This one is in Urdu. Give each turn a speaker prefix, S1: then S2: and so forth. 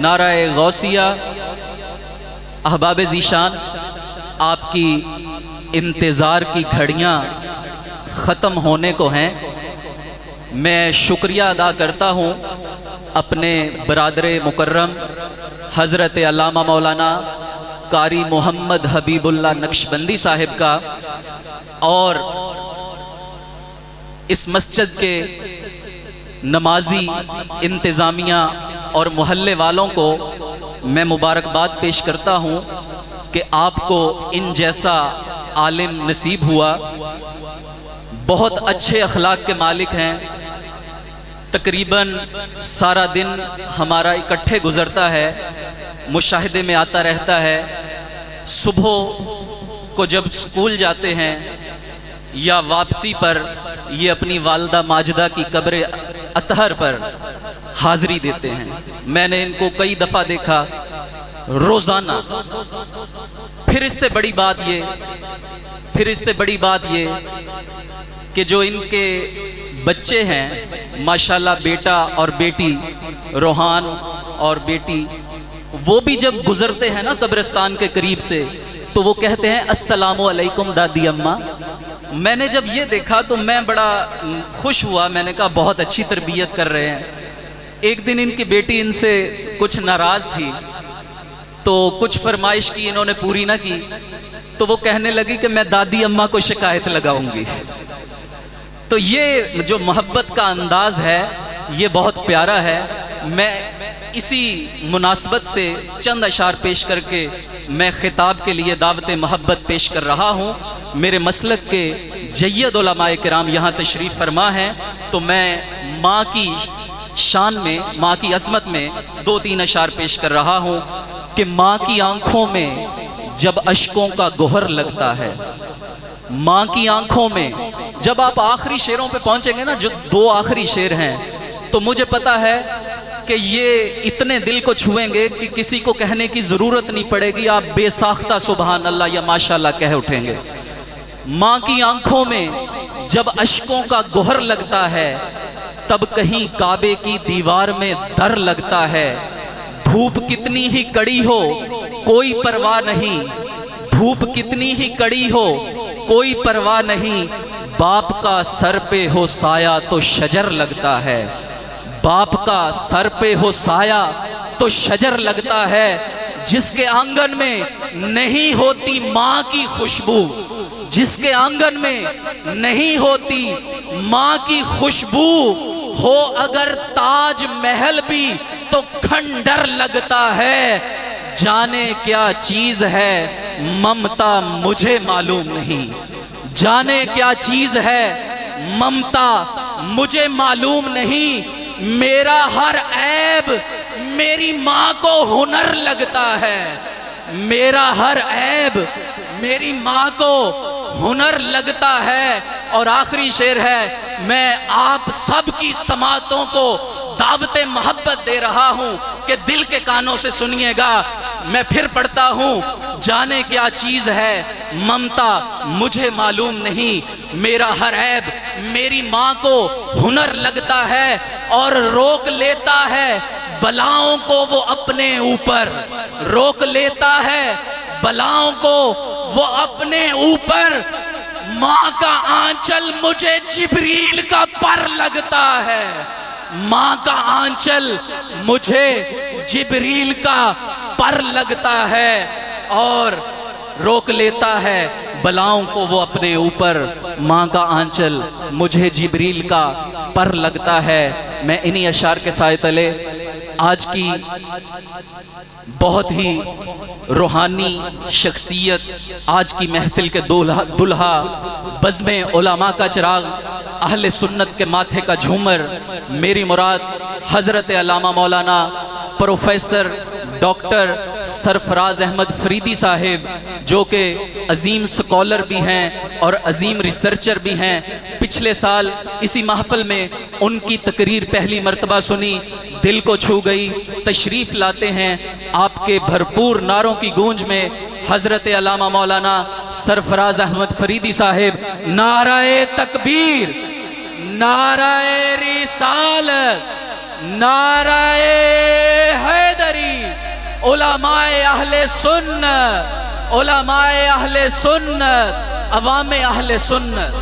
S1: نعرہ غوثیہ، احباب ذیشان، آپ کی انتظار کی گھڑیاں ختم ہونے کو ہیں۔ میں شکریہ ادا کرتا ہوں اپنے برادر مکرم حضرت علامہ مولانا قاری محمد حبیب اللہ نقشبندی صاحب کا، اور اس مسجد کے نمازی، انتظامیہ اور محلے والوں کو میں مبارکباد پیش کرتا ہوں کہ آپ کو ان جیسا عالم نصیب ہوا۔ بہت اچھے اخلاق کے مالک ہیں۔ تقریباً سارا دن ہمارا اکٹھے گزرتا ہے، مشاہدے میں آتا رہتا ہے۔ صبح کو جب اسکول جاتے ہیں یا واپسی پر یہ اپنی والدہ ماجدہ کی قبر اطہر پر حاضری دیتے ہیں۔ میں نے ان کو کئی دفعہ دیکھا روزانہ۔ پھر اس سے بڑی بات یہ کہ جو ان کے بچے ہیں ماشاءاللہ، بیٹا اور بیٹی، روحان اور بیٹی، وہ بھی جب گزرتے ہیں نا قبرستان کے قریب سے تو وہ کہتے ہیں السلام علیکم دادی اماں۔ میں نے جب یہ دیکھا تو میں بڑا خوش ہوا۔ میں نے کہا بہت اچھی تربیت کر رہے ہیں۔ ایک دن ان کی بیٹی ان سے کچھ ناراض تھی تو کچھ فرمائش کی، انہوں نے پوری نہ کی تو وہ کہنے لگی کہ میں دادی اماں کو شکایت لگاؤں گی۔ تو یہ جو محبت کا انداز ہے یہ بہت پیارا ہے۔ میں اسی مناسبت سے چند اشعار پیش کر کے میں خطاب کے لیے دعوت محبت پیش کر رہا ہوں۔ میرے مسلک کے جید علماء کرام یہاں تشریف فرما ہیں، تو میں ماں کی شان میں، ماں کی عظمت میں 2-3 اشعار پیش کر رہا ہوں کہ ماں کی آنکھوں میں جب اشکوں کا گوہر لگتا ہے، ماں کی آنکھوں میں جب آپ آخری شعروں پہ پہنچیں گے نا، جو 2 آخری شعر ہیں، تو مجھے پتا ہے کہ یہ اتنے دل کو چھوئیں گے کہ کسی کو کہنے کی ضرورت نہیں پڑے گی، آپ بے ساختہ سبحان اللہ یا ماشاءاللہ کہہ اٹھیں گے۔ ماں کی آنکھوں میں جب اشکوں کا گوہر لگتا ہے، تب کہیں کعبے کی دیوار میں در لگتا ہے۔ دھوپ کتنی ہی کڑی ہو کوئی پرواہ نہیں، دھوپ کتنی ہی کڑی ہو کوئی پرواہ نہیں، باپ کا سر پہ ہو سایہ تو شجر لگتا ہے، باپ کا سر پہ ہو سایہ تو شجر لگتا ہے۔ جس کے آنگن میں نہیں ہوتی ماں کی خوشبو، جس کے آنگن میں نہیں ہوتی ماں کی خوشبو، ہو اگر تاج محل بھی تو کھنڈر لگتا ہے۔ جانے کیا چیز ہے ممتا مجھے معلوم نہیں، جانے کیا چیز ہے ممتا مجھے معلوم نہیں، میرا ہر عیب میری ماں کو ہنر لگتا ہے، میرا ہر عیب میری ماں کو ہنر لگتا ہے۔ اور آخری شعر ہے، میں آپ سب کی سماعتوں کو دعوت محبت دے رہا ہوں کہ دل کے کانوں سے سنیے گا۔ میں پھر پڑھتا ہوں، جانے کیا چیز ہے ممتا مجھے معلوم نہیں، میرا ہر عیب میری ماں کو ہنر لگتا ہے، اور روک لیتا ہے بلاؤں کو وہ اپنے اوپر، روک لیتا ہے بلاؤں کو وہ اپنے اوپر، ماں کا آنچل مجھے جبریل کا پر لگتا ہے، ماں کا آنچل مجھے جبریل کا پر لگتا ہے، اور روک لیتا ہے بلاؤں کو وہ اپنے اوپر، ماں کا آنچل مجھے جبریل کا پر لگتا ہے۔ میں انہی اشعار کے سائے تلے آج کی بہت ہی روحانی شخصیت، آج کی محفل کے دلہا، بزم علماء کا چراغ، اہل سنت کے ماتھے کا جھومر، میری مراد حضرت علامہ مولانا پروفیسر ڈاکٹر سرفراز احمد فریدی صاحب، جو کہ عظیم سکولر بھی ہیں اور عظیم ریسرچر بھی ہیں۔ پچھلے سال اسی محفل میں ان کی تقریر پہلی مرتبہ سنی، دل کو چھو گئی۔ تشریف لاتے ہیں آپ کے بھرپور نعروں کی گونج میں حضرت علامہ مولانا سرفراز احمد فریدی صاحب۔ نعرہ تکبیر، نعرہ رسالت، نعرہ حیدری، علماء اہل سنت، علماء اہل سنت، عوام اہل سنت.